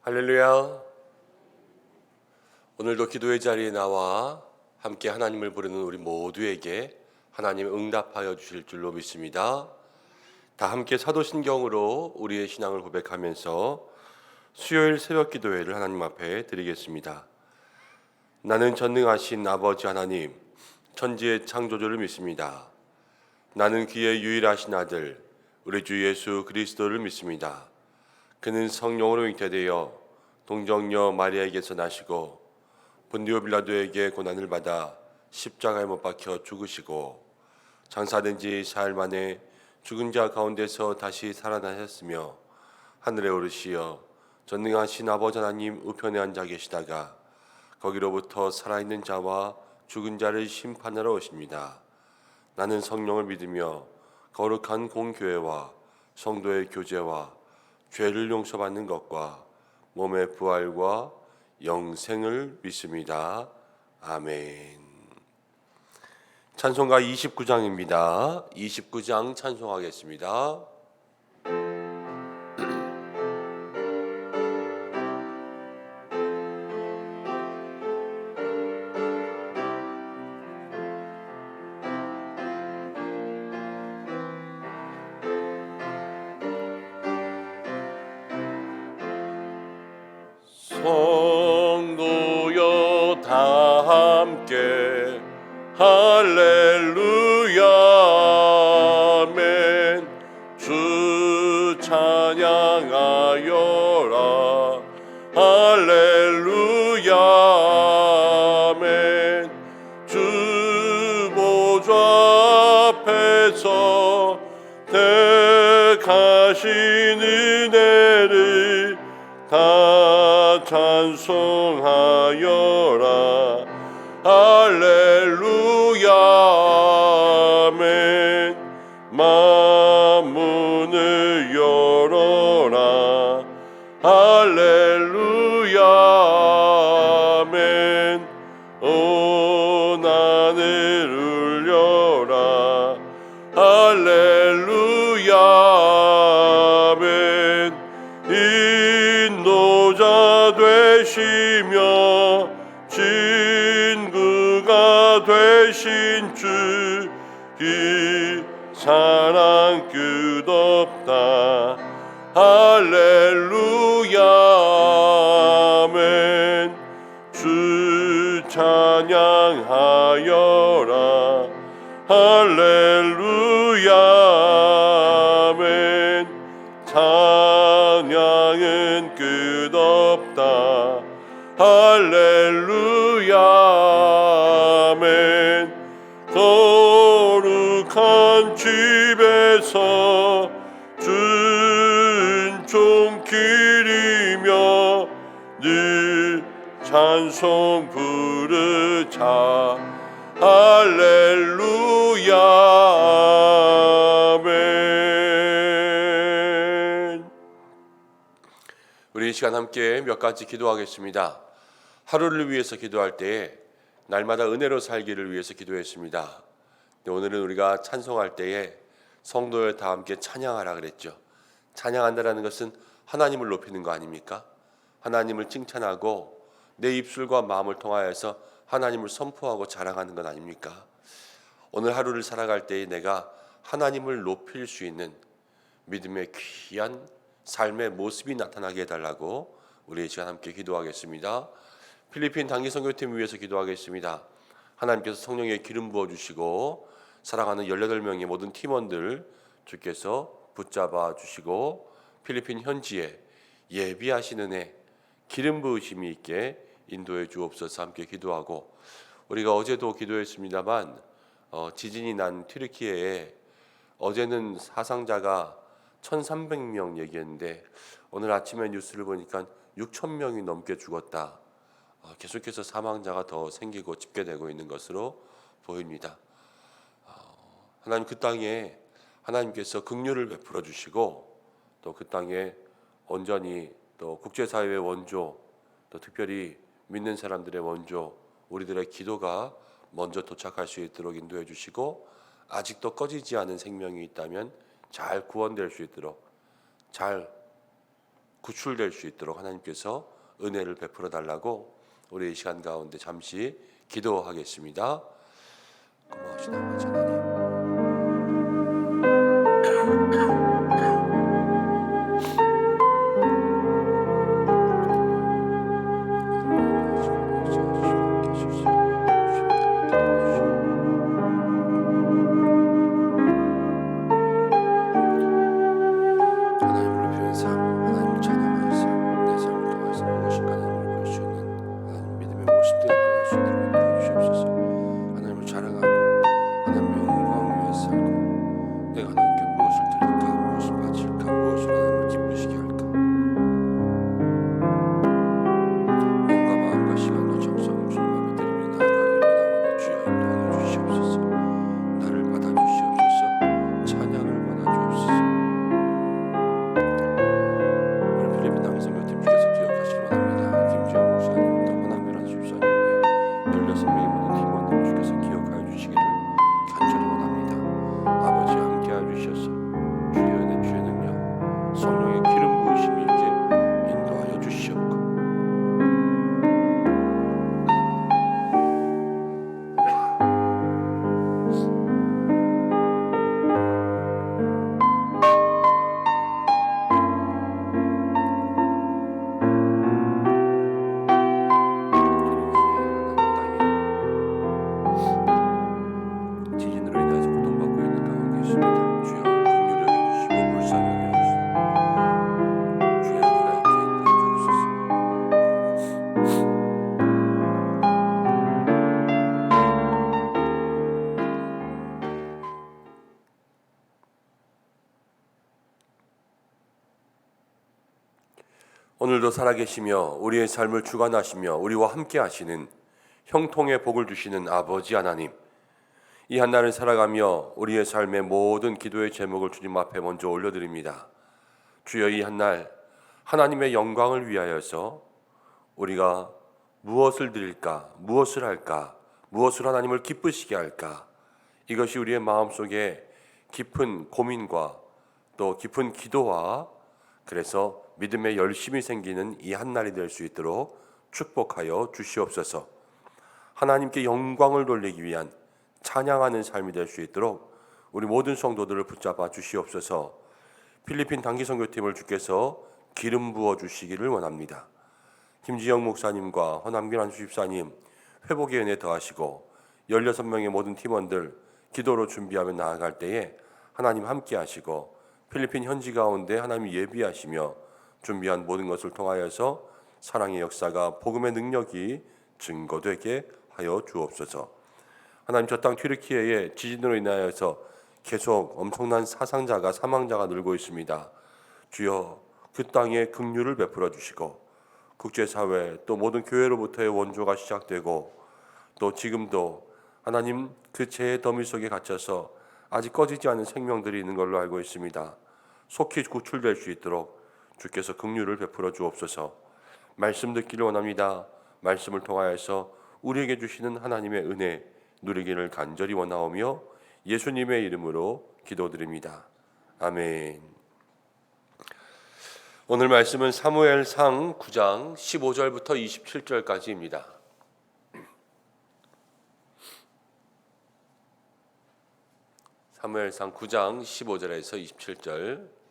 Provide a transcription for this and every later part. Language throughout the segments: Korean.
할렐루야. 오늘도 기도의 자리에 나와 함께 하나님을 부르는 우리 모두에게 하나님 응답하여 주실 줄로 믿습니다. 다 함께 사도신경으로 우리의 신앙을 고백하면서 수요일 새벽 기도회를 하나님 앞에 드리겠습니다. 나는 전능하신 아버지 하나님, 천지의 창조주를 믿습니다. 나는 그의 유일하신 아들 우리 주 예수 그리스도를 믿습니다. 그는 성령으로 잉태되어 동정녀 마리아에게서 나시고 본디오 빌라도에게 고난을 받아 십자가에 못 박혀 죽으시고 장사된 지 사흘 만에 죽은 자 가운데서 다시 살아나셨으며 하늘에 오르시어 전능하신 아버지 하나님 우편에 앉아 계시다가 거기로부터 살아있는 자와 죽은 자를 심판하러 오십니다. 나는 성령을 믿으며 거룩한 공교회와 성도의 교제와 죄를 용서받는 것과 몸의 부활과 영생을 믿습니다. 아멘. 찬송가 29장입니다. 29장 찬송하겠습니다. 성도여 다 함께 할렐루야 아멘. 주 찬양하여라 할렐루야 아멘. 주 보좌 앞에서 택하신 은혜를 다 찬송하여라 할렐루야 아멘. 만문을 열어라 할렐루야 아멘. 온 하늘 울려라 할렐루야 아멘. 인도자 되시며 친구가 되신 주 이 사랑 끝없다 할렐루야 아멘. 주 찬양하여라 할렐루야 아멘. 찬양은 끝없다 할렐루야 아멘. 거룩한 집에서 준종 기리며 늘 찬송 부르자 할렐루야 아멘. 우리 이 시간 함께 몇 가지 기도하겠습니다. 하루를 위해서 기도할 때에 날마다 은혜로 살기를 위해서 기도했습니다. 오늘은 우리가 찬송할 때에 성도여 다 함께 찬양하라 그랬죠. 찬양한다라는 것은 하나님을 높이는 거 아닙니까? 하나님을 칭찬하고 내 입술과 마음을 통하여서 하나님을 선포하고 자랑하는 것 아닙니까? 오늘 하루를 살아갈 때에 내가 하나님을 높일 수 있는 믿음의 귀한 삶의 모습이 나타나게 해달라고 우리 이 시간 함께 기도하겠습니다. 필리핀 단기 선교팀을 위해서 기도하겠습니다. 하나님께서 성령의 기름 부어주시고 사랑하는 18명의 모든 팀원들 주께서 붙잡아 주시고 필리핀 현지에 예비하신 은혜 기름 부으심이 있게 인도해 주옵소서. 함께 기도하고 우리가 어제도 기도했습니다만 지진이 난 튀르키예에 어제는 사상자가 1300명 얘기했는데 오늘 아침에 뉴스를 보니까 6000명이 넘게 죽었다. 계속해서 사망자가 더 생기고 집계되고 있는 것으로 보입니다. 하나님 그 땅에 하나님께서 긍휼을 베풀어 주시고 또 그 땅에 온전히 또 국제사회의 원조 또 특별히 믿는 사람들의 원조 우리들의 기도가 먼저 도착할 수 있도록 인도해 주시고 아직도 꺼지지 않은 생명이 있다면 잘 구원될 수 있도록 잘 구출될 수 있도록 하나님께서 은혜를 베풀어 달라고 우리 이 시간 가운데 잠시 기도하겠습니다. 고마우신 아버지 하나님, 오늘도 살아계시며 우리의 삶을 주관하시며 우리와 함께 하시는 형통의 복을 주시는 아버지 하나님, 이 한날을 살아가며 우리의 삶의 모든 기도의 제목을 주님 앞에 먼저 올려드립니다. 주여, 이 한날 하나님의 영광을 위하여서 우리가 무엇을 드릴까, 무엇을 할까, 무엇을 하나님을 기쁘시게 할까, 이것이 우리의 마음속에 깊은 고민과 또 깊은 기도와 그래서 믿음의 열심이 생기는 이 한날이 될 수 있도록 축복하여 주시옵소서. 하나님께 영광을 돌리기 위한 찬양하는 삶이 될 수 있도록 우리 모든 성도들을 붙잡아 주시옵소서. 필리핀 단기선교팀을 주께서 기름 부어 주시기를 원합니다. 김지영 목사님과 허남균 안수집사님 회복의 은혜 더하시고 16명의 모든 팀원들 기도로 준비하며 나아갈 때에 하나님 함께 하시고 필리핀 현지 가운데 하나님 예비하시며 준비한 모든 것을 통하여서 사랑의 역사가 복음의 능력이 증거되게 하여 주옵소서. 하나님, 저 땅 튀르키예의 지진으로 인하여서 계속 엄청난 사망자가 늘고 있습니다. 주여, 그 땅에 긍휼을 베풀어 주시고 국제사회 또 모든 교회로부터의 원조가 시작되고 또 지금도 하나님 그 재해 더미 속에 갇혀서 아직 꺼지지 않은 생명들이 있는 걸로 알고 있습니다. 속히 구출될 수 있도록 주께서 긍휼을 베풀어 주옵소서. 말씀 듣기를 원합니다. 말씀을 통하여서 우리에게 주시는 하나님의 은혜 누리기를 간절히 원하오며 예수님의 이름으로 기도드립니다. 아멘. 오늘 말씀은 사무엘상 9장 15절부터 27절까지입니다. 사무엘상 9장 15절에서 27절.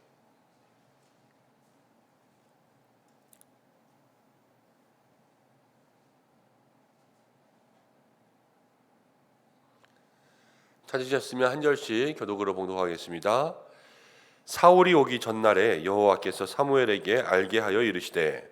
찾으셨으면 한 절씩 교독으로 봉독하겠습니다. 사울이 오기 전날에 여호와께서 사무엘에게 알게 하여 이르시되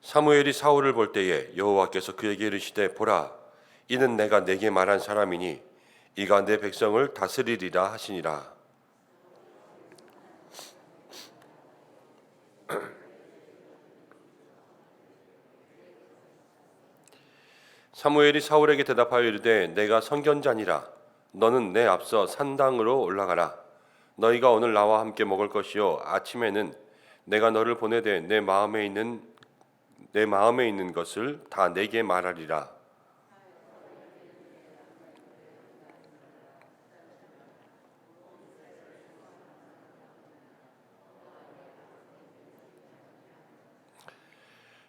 사무엘이 사울을 볼 때에 여호와께서 그에게 이르시되 보라, 이는 내가 내게 말한 사람이니 이가 내 백성을 다스리리라 하시니라. 사무엘이 사울에게 대답하여 이르되 내가 선견자니라. 너는 내 앞서 산당으로 올라가라. 너희가 오늘 나와 함께 먹을 것이요 아침에는 내가 너를 보내되 내 마음에 있는 것을 다 내게 말하리라.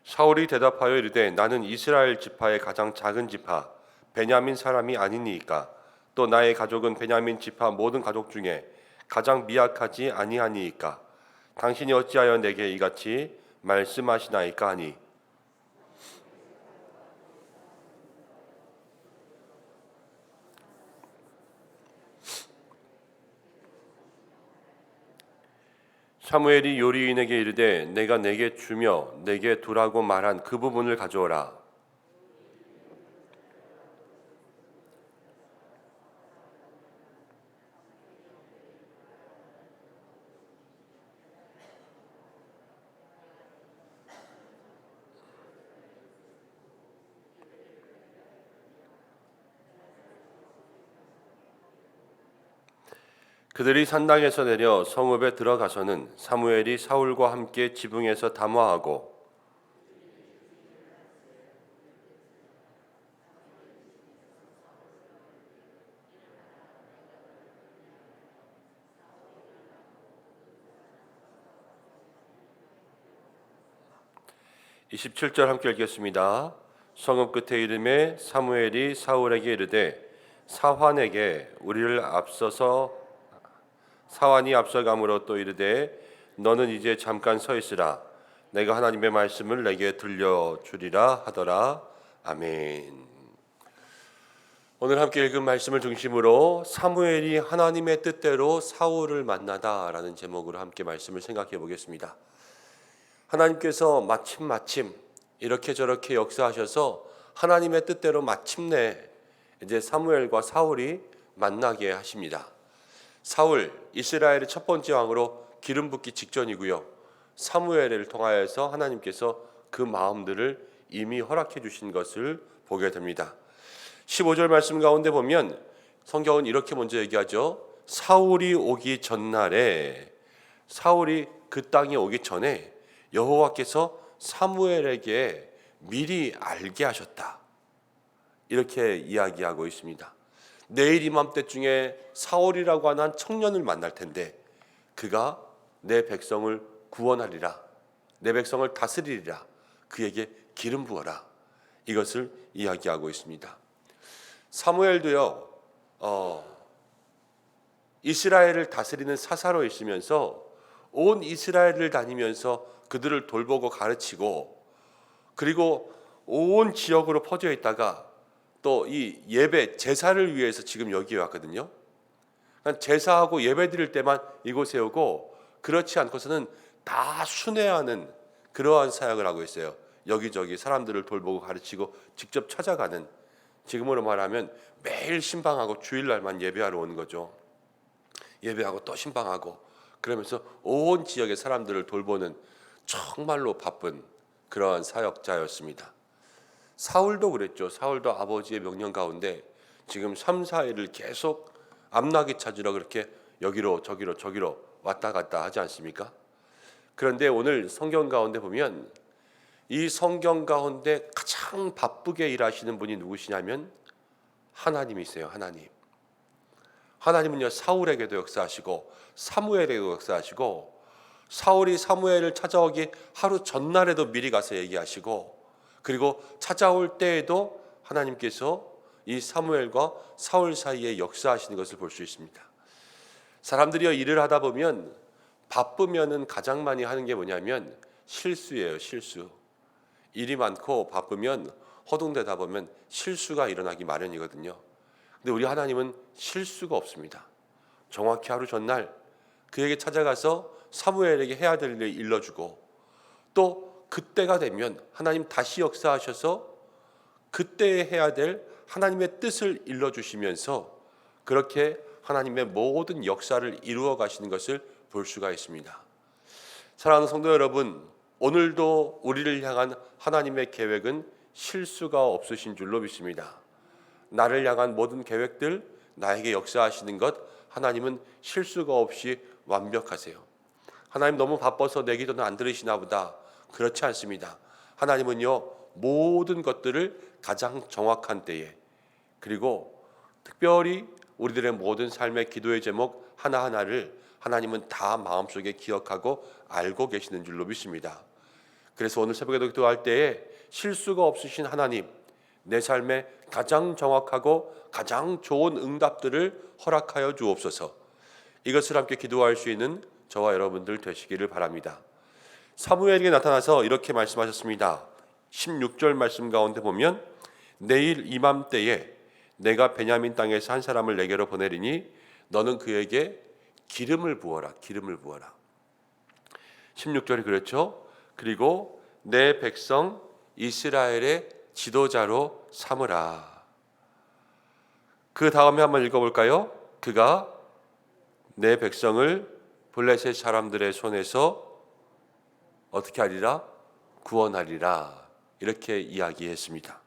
사울이 대답하여 이르되 나는 이스라엘 지파의 가장 작은 지파 베냐민 사람이 아니니이까 또 나의 가족은 베냐민 지파 모든 가족 중에 가장 미약하지 아니하니이까 당신이 어찌하여 내게 이같이 말씀하시나이까 하니 사무엘이 요리인에게 이르되 내가 내게 주며 내게 두라고 말한 그 부분을 가져오라. '그들이 산당에서 내려 성읍에 들어가서는 사무엘이 사울과 함께 지붕에서 담화하고 27절 함께 읽겠습니다. 성읍 끝에 이름에 사무엘이 사울에게 이르되 사환에게 우리를 앞서서 사환이 앞서감으로 또 이르되 너는 이제 잠깐 서 있으라. 내가 하나님의 말씀을 내게 들려주리라 하더라. 아멘. 오늘 함께 읽은 말씀을 중심으로 사무엘이 하나님의 뜻대로 사울을 만나다라는 제목으로 함께 말씀을 생각해 보겠습니다. 하나님께서 마침 이렇게 저렇게 역사하셔서 하나님의 뜻대로 마침내 이제 사무엘과 사울이 만나게 하십니다. 사울, 이스라엘의 첫 번째 왕으로 기름 붓기 직전이고요. 사무엘을 통하여서 하나님께서 그 마음들을 이미 허락해 주신 것을 보게 됩니다. 15절 말씀 가운데 보면 성경은 이렇게 먼저 얘기하죠. 사울이 오기 전날에, 사울이 그 땅에 오기 전에 여호와께서 사무엘에게 미리 알게 하셨다. 이렇게 이야기하고 있습니다. 내일 이맘때쯤에 사울이라고 하는 한 청년을 만날 텐데 그가 내 백성을 구원하리라, 내 백성을 다스리리라, 그에게 기름 부어라. 이것을 이야기하고 있습니다. 사무엘도요, 이스라엘을 다스리는 사사로 있으면서 온 이스라엘을 다니면서 그들을 돌보고 가르치고 그리고 온 지역으로 퍼져 있다가 또 이 예배 제사를 위해서 지금 여기에 왔거든요. 제사하고 예배 드릴 때만 이곳에 오고 그렇지 않고서는 다 순회하는 그러한 사역을 하고 있어요. 여기저기 사람들을 돌보고 가르치고 직접 찾아가는, 지금으로 말하면 매일 신방하고 주일날만 예배하러 오는 거죠. 예배하고 또 신방하고 그러면서 온 지역의 사람들을 돌보는 정말로 바쁜 그러한 사역자였습니다. 사울도 그랬죠. 사울도 아버지의 명령 가운데 지금 3, 4일을 계속 암나귀 찾으러 그렇게 여기로 저기로 왔다 갔다 하지 않습니까? 그런데 오늘 성경 가운데 보면 이 성경 가운데 가장 바쁘게 일하시는 분이 누구시냐면 하나님이세요. 하나님은요, 사울에게도 역사하시고 사무엘에게도 역사하시고 사울이 사무엘을 찾아오기 하루 전날에도 미리 가서 얘기하시고 그리고 찾아올 때에도 하나님께서 이 사무엘과 사울 사이에 역사하시는 것을 볼 수 있습니다. 사람들이 일을 하다 보면 바쁘면은 가장 많이 하는 게 뭐냐면 실수예요. 실수. 일이 많고 바쁘면 허둥대다 보면 실수가 일어나기 마련이거든요. 근데 우리 하나님은 실수가 없습니다. 정확히 하루 전날 그에게 찾아가서 사무엘에게 해야 될 일을 일러주고 또 그때가 되면 하나님 다시 역사하셔서 그때에 해야 될 하나님의 뜻을 일러주시면서 그렇게 하나님의 모든 역사를 이루어 가시는 것을 볼 수가 있습니다. 사랑하는 성도 여러분, 오늘도 우리를 향한 하나님의 계획은 실수가 없으신 줄로 믿습니다. 나를 향한 모든 계획들, 나에게 역사하시는 것, 하나님은 실수가 없이 완벽하세요. 하나님 너무 바빠서 내 기도는 안 들으시나 보다. 그렇지 않습니다. 하나님은요, 모든 것들을 가장 정확한 때에, 그리고 특별히 우리들의 모든 삶의 기도의 제목 하나하나를 하나님은 다 마음속에 기억하고 알고 계시는 줄로 믿습니다. 그래서 오늘 새벽에도 기도할 때에 실수가 없으신 하나님, 내 삶에 가장 정확하고 가장 좋은 응답들을 허락하여 주옵소서. 이것을 함께 기도할 수 있는 저와 여러분들 되시기를 바랍니다. 사무엘에게 나타나서 이렇게 말씀하셨습니다. 16절 말씀 가운데 보면 내일 이맘때에 내가 베냐민 땅에서 한 사람을 내게로 보내리니 너는 그에게 기름을 부어라. 기름을 부어라. 16절이 그렇죠. 그리고 내 백성 이스라엘의 지도자로 삼으라. 그 다음에 한번 읽어볼까요? 그가 내 백성을 블레셋 사람들의 손에서 어떻게 하리라? 구원하리라. 이렇게 이야기했습니다.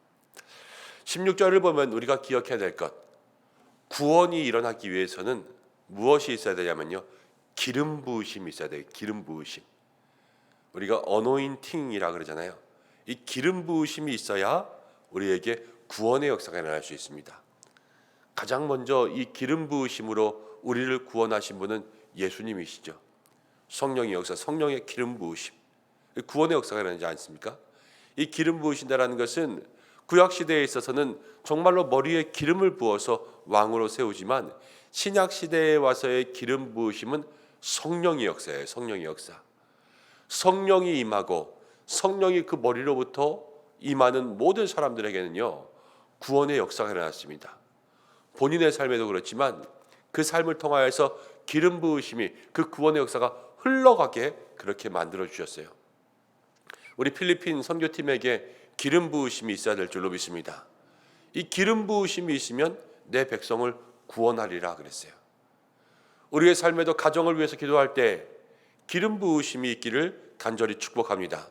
16절을 보면 우리가 기억해야 될 것, 구원이 일어나기 위해서는 무엇이 있어야 되냐면요, 기름 부으심이 있어야 돼요. 기름 부으심. 우리가 어노인팅이라 그러잖아요. 이 기름 부으심이 있어야 우리에게 구원의 역사가 일어날 수 있습니다. 가장 먼저 이 기름 부으심으로 우리를 구원하신 분은 예수님이시죠. 성령의 역사, 성령의 기름 부으심, 구원의 역사가 일어나지 않습니까? 이 기름 부으신다라는 것은 구약 시대에 있어서는 정말로 머리에 기름을 부어서 왕으로 세우지만 신약 시대에 와서의 기름 부으심은 성령의 역사예요. 성령의 역사. 성령이 임하고 성령이 그 머리로부터 임하는 모든 사람들에게는요, 구원의 역사가 일어났습니다. 본인의 삶에도 그렇지만 그 삶을 통하여서 기름 부으심이 그 구원의 역사가 흘러가게 그렇게 만들어 주셨어요. 우리 필리핀 선교팀에게 기름 부으심이 있어야 될 줄로 믿습니다. 이 기름 부으심이 있으면 내 백성을 구원하리라 그랬어요. 우리의 삶에도 가정을 위해서 기도할 때 기름 부으심이 있기를 간절히 축복합니다.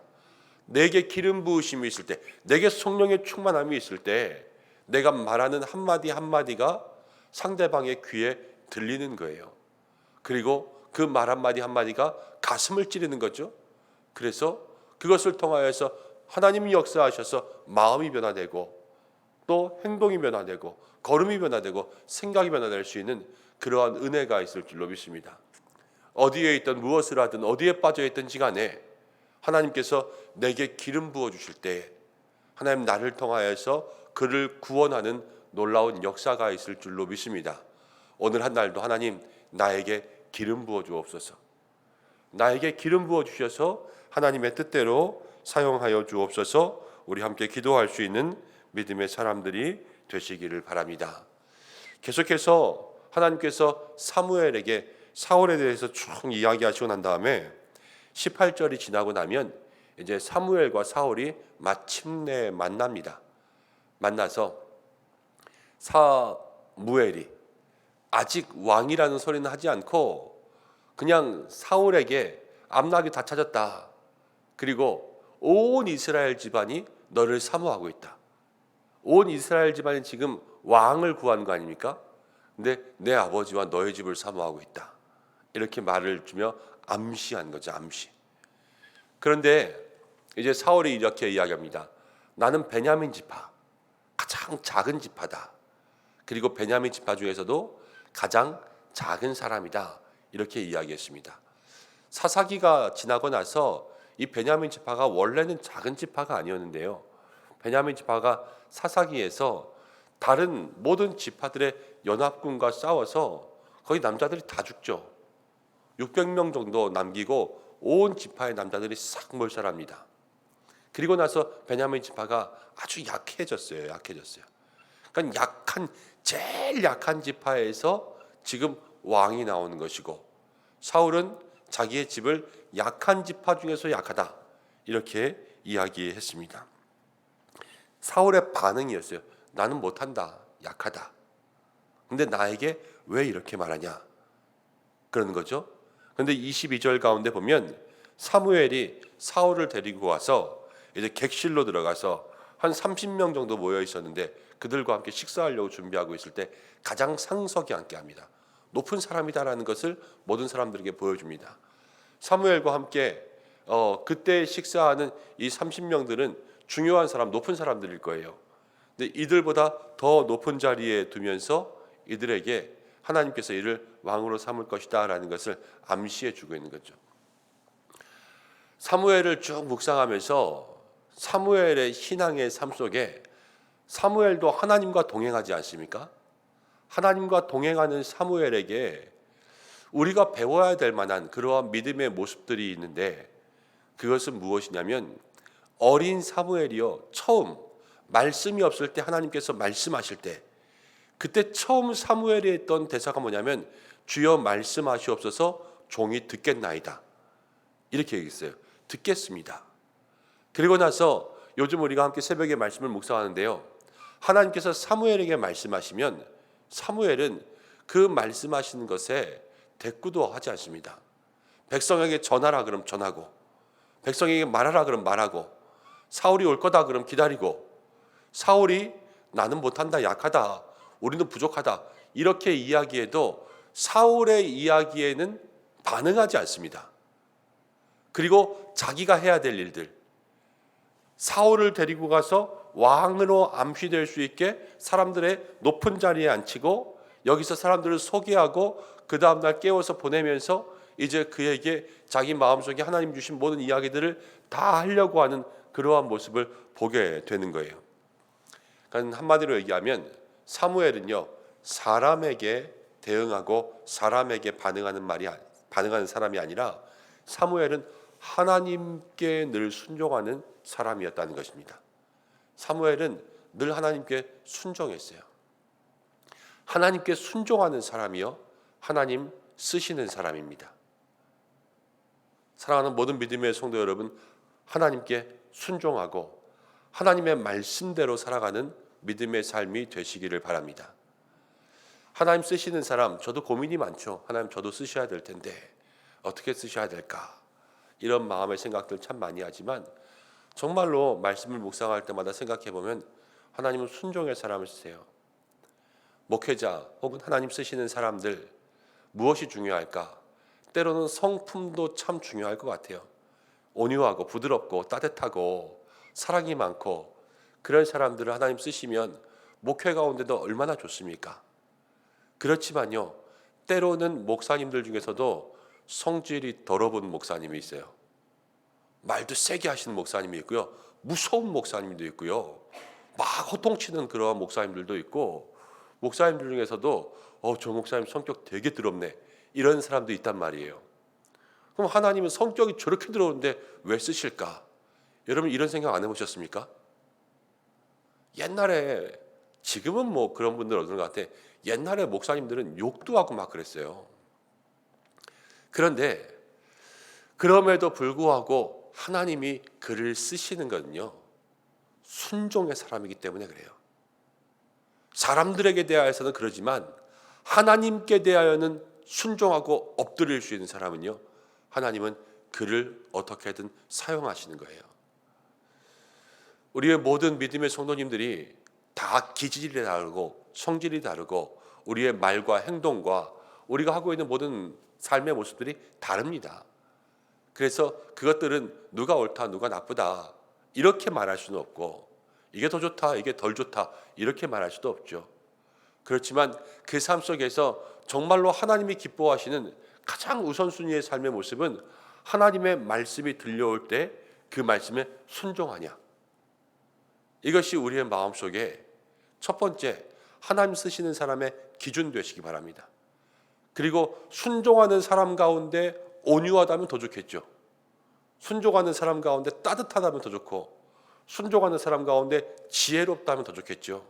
내게 기름 부으심이 있을 때, 내게 성령의 충만함이 있을 때 내가 말하는 한마디 한마디가 상대방의 귀에 들리는 거예요. 그리고 그 말 한마디 한마디가 가슴을 찌르는 거죠. 그래서 그것을 통하여서 하나님이 역사하셔서 마음이 변화되고 또 행동이 변화되고 걸음이 변화되고 생각이 변화될 수 있는 그러한 은혜가 있을 줄로 믿습니다. 어디에 있든 무엇을 하든 어디에 빠져 있든지 간에 하나님께서 내게 기름 부어 주실 때 하나님 나를 통하여서 그를 구원하는 놀라운 역사가 있을 줄로 믿습니다. 오늘 한 날도 하나님 나에게 기름 부어 주옵소서. 나에게 기름 부어 주셔서 하나님의 뜻대로 사용하여 주옵소서. 우리 함께 기도할 수 있는 믿음의 사람들이 되시기를 바랍니다. 계속해서 하나님께서 사무엘에게 사울에 대해서 쭉 이야기하시고 난 다음에 18절이 지나고 나면 이제 사무엘과 사울이 마침내 만납니다. 만나서 사무엘이 아직 왕이라는 소리는 하지 않고 그냥 사울에게 암낙이 다 찾았다. 그리고 온 이스라엘 집안이 너를 사모하고 있다. 온 이스라엘 집안이 지금 왕을 구한 거 아닙니까? 근데 내 아버지와 너의 집을 사모하고 있다. 이렇게 말을 주며 암시한 거죠. 암시. 그런데 이제 사울이 이렇게 이야기합니다. 나는 베냐민 지파, 가장 작은 지파다. 그리고 베냐민 지파 중에서도 가장 작은 사람이다. 이렇게 이야기했습니다. 사사기가 지나고 나서 이 베냐민 지파가 원래는 작은 지파가 아니었는데요. 베냐민 지파가 사사기에서 다른 모든 지파들의 연합군과 싸워서 거의 남자들이 다 죽죠. 600명 정도 남기고 온 지파의 남자들이 싹 몰살합니다. 그리고 나서 베냐민 지파가 아주 약해졌어요. 그러니까 제일 약한 지파에서 지금 왕이 나오는 것이고 사울은 자기의 집을 약한 지파 중에서 약하다. 이렇게 이야기했습니다. 사울의 반응이었어요. 나는 못한다. 약하다. 근데 나에게 왜 이렇게 말하냐? 그러는 거죠. 그런데 22절 가운데 보면 사무엘이 사울을 데리고 와서 이제 객실로 들어가서 한 30명 정도 모여 있었는데 그들과 함께 식사하려고 준비하고 있을 때 가장 상석에 앉게 합니다. 높은 사람이다라는 것을 모든 사람들에게 보여줍니다. 사무엘과 함께 그때 식사하는 이 30명들은 중요한 사람, 높은 사람들일 거예요. 근데 이들보다 더 높은 자리에 두면서 이들에게 하나님께서 이를 왕으로 삼을 것이다라는 것을 암시해 주고 있는 거죠. 사무엘을 쭉 묵상하면서 사무엘의 신앙의 삶 속에 사무엘도 하나님과 동행하지 않습니까? 하나님과 동행하는 사무엘에게 우리가 배워야 될 만한 그러한 믿음의 모습들이 있는데 그것은 무엇이냐면 어린 사무엘이요 처음 말씀이 없을 때 하나님께서 말씀하실 때 그때 처음 사무엘이 했던 대사가 뭐냐면 주여 말씀하시옵소서 종이 듣겠나이다 이렇게 얘기했어요. 듣겠습니다. 그리고 나서 요즘 우리가 함께 새벽에 말씀을 묵상하는데요. 하나님께서 사무엘에게 말씀하시면 사무엘은 그 말씀하시는 것에 대꾸도 하지 않습니다. 백성에게 전하라 그럼 전하고 백성에게 말하라 그럼 말하고 사울이 올 거다 그럼 기다리고 사울이 나는 못한다 약하다 우리는 부족하다 이렇게 이야기해도 사울의 이야기에는 반응하지 않습니다. 그리고 자기가 해야 될 일들 사울을 데리고 가서 왕으로 암시될 수 있게 사람들의 높은 자리에 앉히고 여기서 사람들을 소개하고 그 다음날 깨워서 보내면서 이제 그에게 자기 마음속에 하나님 주신 모든 이야기들을 다 하려고 하는 그러한 모습을 보게 되는 거예요. 그러니까 한마디로 얘기하면 사무엘은요 사람에게 대응하고 사람에게 반응하는 사람이 아니라 사무엘은 하나님께 늘 순종하는 사람이었다는 것입니다. 사무엘은 늘 하나님께 순종했어요. 하나님께 순종하는 사람이요 하나님 쓰시는 사람입니다. 사랑하는 모든 믿음의 성도 여러분, 하나님께 순종하고 하나님의 말씀대로 살아가는 믿음의 삶이 되시기를 바랍니다. 하나님 쓰시는 사람, 저도 고민이 많죠. 하나님 저도 쓰셔야 될 텐데 어떻게 쓰셔야 될까? 이런 마음의 생각들 참 많이 하지만 정말로 말씀을 묵상할 때마다 생각해 보면 하나님은 순종의 사람을 쓰세요. 목회자 혹은 하나님 쓰시는 사람들 무엇이 중요할까? 때로는 성품도 참 중요할 것 같아요. 온유하고 부드럽고 따뜻하고 사랑이 많고 그런 사람들을 하나님 쓰시면 목회 가운데도 얼마나 좋습니까? 그렇지만요 때로는 목사님들 중에서도 성질이 더러운 목사님이 있어요. 말도 세게 하시는 목사님이 있고요 무서운 목사님도 있고요 막 호통치는 그런 목사님들도 있고 목사님들 중에서도 저 목사님 성격 되게 더럽네 이런 사람도 있단 말이에요. 그럼 하나님은 성격이 저렇게 더러운데 왜 쓰실까? 여러분 이런 생각 안 해보셨습니까? 옛날에 지금은 뭐 그런 분들 없는 것 같아. 옛날에 목사님들은 욕도 하고 막 그랬어요. 그런데 그럼에도 불구하고 하나님이 그를 쓰시는 것은요 순종의 사람이기 때문에 그래요. 사람들에게 대하여서는 그러지만 하나님께 대하여는 순종하고 엎드릴 수 있는 사람은요 하나님은 그를 어떻게든 사용하시는 거예요. 우리의 모든 믿음의 성도님들이 다 기질이 다르고 성질이 다르고 우리의 말과 행동과 우리가 하고 있는 모든 삶의 모습들이 다릅니다. 그래서 그것들은 누가 옳다 누가 나쁘다 이렇게 말할 수는 없고 이게 더 좋다 이게 덜 좋다 이렇게 말할 수도 없죠. 그렇지만 그 삶 속에서 정말로 하나님이 기뻐하시는 가장 우선순위의 삶의 모습은 하나님의 말씀이 들려올 때 그 말씀에 순종하냐. 이것이 우리의 마음속에 첫 번째 하나님 쓰시는 사람의 기준 되시기 바랍니다. 그리고 순종하는 사람 가운데 온유하다면 더 좋겠죠. 순종하는 사람 가운데 따뜻하다면 더 좋고 순종하는 사람 가운데 지혜롭다면 더 좋겠죠.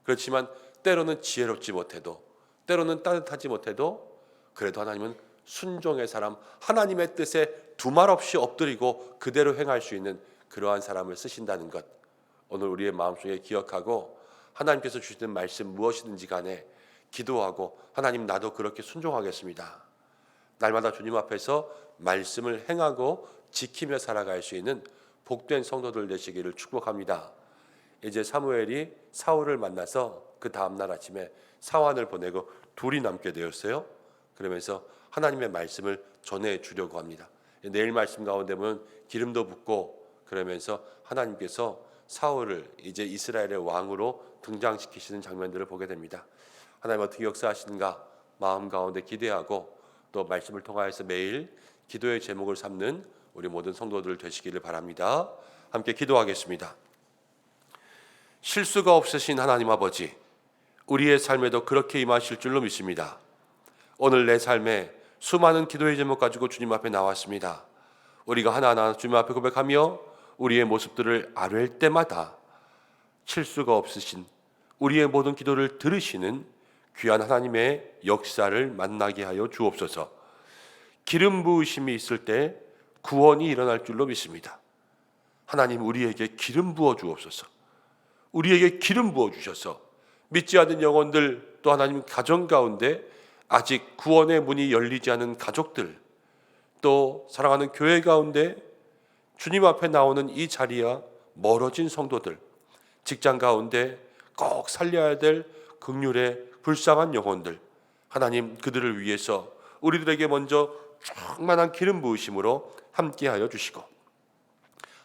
그렇지만 때로는 지혜롭지 못해도 때로는 따뜻하지 못해도 그래도 하나님은 순종의 사람 하나님의 뜻에 두말 없이 엎드리고 그대로 행할 수 있는 그러한 사람을 쓰신다는 것 오늘 우리의 마음속에 기억하고 하나님께서 주시는 말씀 무엇이든지 간에 기도하고 하나님 나도 그렇게 순종하겠습니다. 날마다 주님 앞에서 말씀을 행하고 지키며 살아갈 수 있는 복된 성도들 되시기를 축복합니다. 이제 사무엘이 사울을 만나서 그 다음날 아침에 사환을 보내고 둘이 남게 되었어요. 그러면서 하나님의 말씀을 전해 주려고 합니다. 내일 말씀 가운데 보면 기름도 붓고 그러면서 하나님께서 사울을 이제 이스라엘의 왕으로 등장시키시는 장면들을 보게 됩니다. 하나님 어떻게 역사하시는가 마음 가운데 기대하고 또 말씀을 통하여서 매일 기도의 제목을 삼는 우리 모든 성도들 되시기를 바랍니다. 함께 기도하겠습니다. 실수가 없으신 하나님 아버지, 우리의 삶에도 그렇게 임하실 줄로 믿습니다. 오늘 내 삶에 수많은 기도의 제목 가지고 주님 앞에 나왔습니다. 우리가 하나하나 주님 앞에 고백하며 우리의 모습들을 아뢰을 때마다 실수가 없으신 우리의 모든 기도를 들으시는 귀한 하나님의 역사를 만나게 하여 주옵소서. 기름 부으심이 있을 때 구원이 일어날 줄로 믿습니다. 하나님 우리에게 기름 부어 주옵소서. 우리에게 기름 부어 주셔서 믿지 않는 영혼들 또 하나님 가정 가운데 아직 구원의 문이 열리지 않은 가족들 또 사랑하는 교회 가운데 주님 앞에 나오는 이 자리야 멀어진 성도들 직장 가운데 꼭 살려야 될 긍휼의 불쌍한 영혼들 하나님 그들을 위해서 우리들에게 먼저 충만한 기름 부으심으로 함께하여 주시고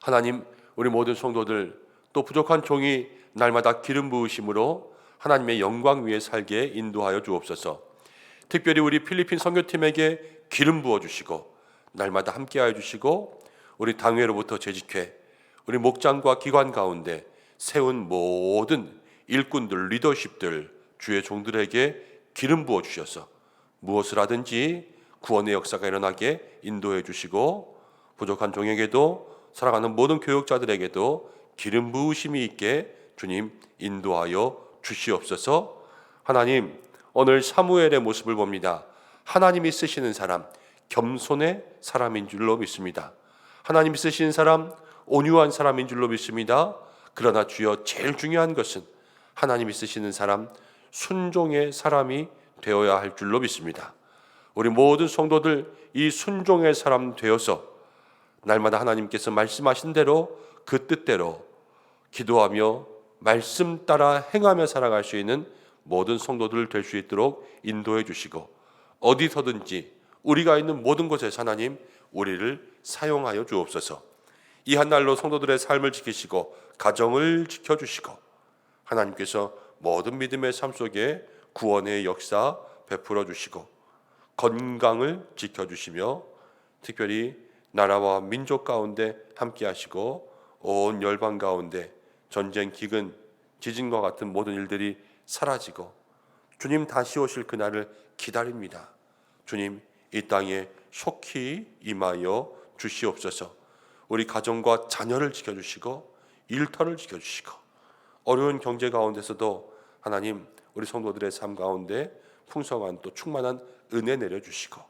하나님 우리 모든 성도들 또 부족한 종이 날마다 기름 부으심으로 하나님의 영광 위에 살게 인도하여 주옵소서. 특별히 우리 필리핀 선교팀에게 기름 부어주시고 날마다 함께하여 주시고 우리 당회로부터 재직회 우리 목장과 기관 가운데 세운 모든 일꾼들 리더십들 주의 종들에게 기름 부어주셔서 무엇을 하든지 구원의 역사가 일어나게 인도해 주시고 부족한 종에게도 살아가는 모든 교육자들에게도 기름 부으심이 있게 주님 인도하여 주시옵소서. 하나님 오늘 사무엘의 모습을 봅니다. 하나님이 쓰시는 사람 겸손의 사람인 줄로 믿습니다. 하나님이 쓰시는 사람 온유한 사람인 줄로 믿습니다. 그러나 주여 제일 중요한 것은 하나님이 쓰시는 사람 순종의 사람이 되어야 할 줄로 믿습니다. 우리 모든 성도들 이 순종의 사람 되어서 날마다 하나님께서 말씀하신 대로 그 뜻대로 기도하며 말씀 따라 행하며 살아갈 수 있는 모든 성도들 될 수 있도록 인도해 주시고 어디서든지 우리가 있는 모든 곳에서 하나님 우리를 사용하여 주옵소서. 이 한날로 성도들의 삶을 지키시고 가정을 지켜주시고 하나님께서 모든 믿음의 삶 속에 구원의 역사 베풀어 주시고 건강을 지켜주시며 특별히 나라와 민족 가운데 함께 하시고 온 열방 가운데 전쟁, 기근, 지진과 같은 모든 일들이 사라지고 주님 다시 오실 그날을 기다립니다. 주님 이 땅에 속히 임하여 주시옵소서. 우리 가정과 자녀를 지켜주시고 일터를 지켜주시고 어려운 경제 가운데서도 하나님 우리 성도들의 삶 가운데 풍성한 또 충만한 은혜 내려주시고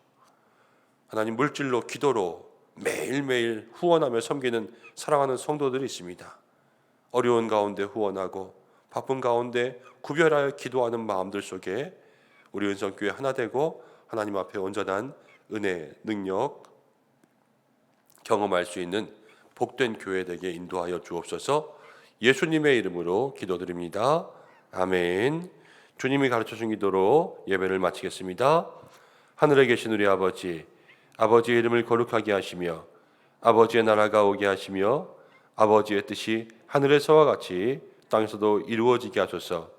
하나님 물질로 기도로 매일매일 후원하며 섬기는 사랑하는 성도들이 있습니다. 어려운 가운데 후원하고 바쁜 가운데 구별하여 기도하는 마음들 속에 우리 은성교회 하나 되고 하나님 앞에 온전한 은혜, 능력 경험할 수 있는 복된 교회 되게 인도하여 주옵소서. 예수님의 이름으로 기도드립니다. 아멘. 주님이 가르쳐준 기도로 예배를 마치겠습니다. 하늘에 계신 우리 아버지, 아버지의 이름을 거룩하게 하시며 아버지의 나라가 오게 하시며 아버지의 뜻이 하늘에서와 같이 땅에서도 이루어지게 하소서.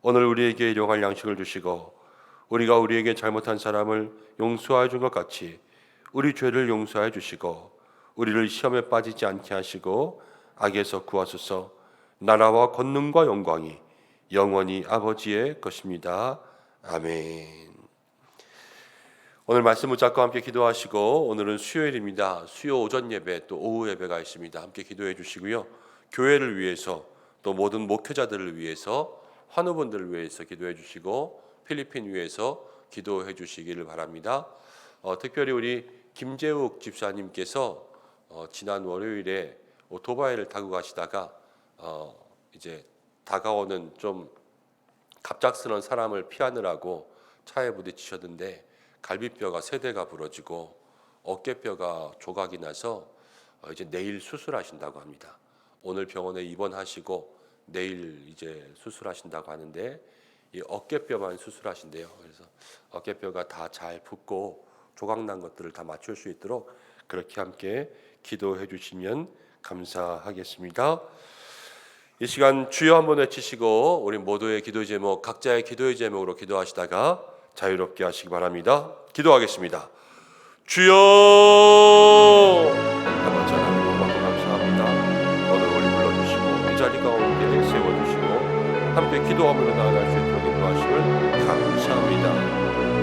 오늘 우리에게 일용할 양식을 주시고 우리가 우리에게 잘못한 사람을 용서하여 준 것 같이 우리 죄를 용서하여 주시고 우리를 시험에 빠지지 않게 하시고 악에서 구하소서. 나라와 권능과 영광이 영원히 아버지의 것입니다. 아멘. 오늘 말씀 붙잡고 함께 기도하시고 오늘은 수요일입니다. 수요 오전 예배 또 오후 예배가 있습니다. 함께 기도해 주시고요. 교회를 위해서 또 모든 목회자들을 위해서 환우분들을 위해서 기도해 주시고 필리핀 위해서 기도해 주시기를 바랍니다. 특별히 우리 김재욱 집사님께서 지난 월요일에 오토바이를 타고 가시다가 이제 다가오는 좀 갑작스러운 사람을 피하느라고 차에 부딪히셨는데 갈비뼈가 3대가 부러지고 어깨뼈가 조각이 나서 이제 내일 수술하신다고 합니다. 오늘 병원에 입원하시고 내일 이제 수술하신다고 하는데 이 어깨뼈만 수술하신대요. 그래서 어깨뼈가 다 잘 붙고 조각난 것들을 다 맞출 수 있도록 그렇게 함께 기도해 주시면 감사하겠습니다. 이 시간 주여 한번 외치시고 우리 모두의 기도 제목, 각자의 기도의 제목으로 기도하시다가 자유롭게 하시기 바랍니다. 기도하겠습니다. 주여! 아버지 하나님 고맙고 감사합니다. 오늘 우리 불러주시고 이 자리 가운데 세워주시고 함께 기도하며 나아갈 수 있도록 인도하심을 감사합니다.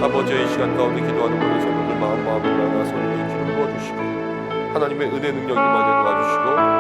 아버지의 이 시간 가운데 기도하는 모든 성도들 마음으로 나아가 성령의 기름 부어주시고 하나님의 은혜 능력 임하게 도와주시고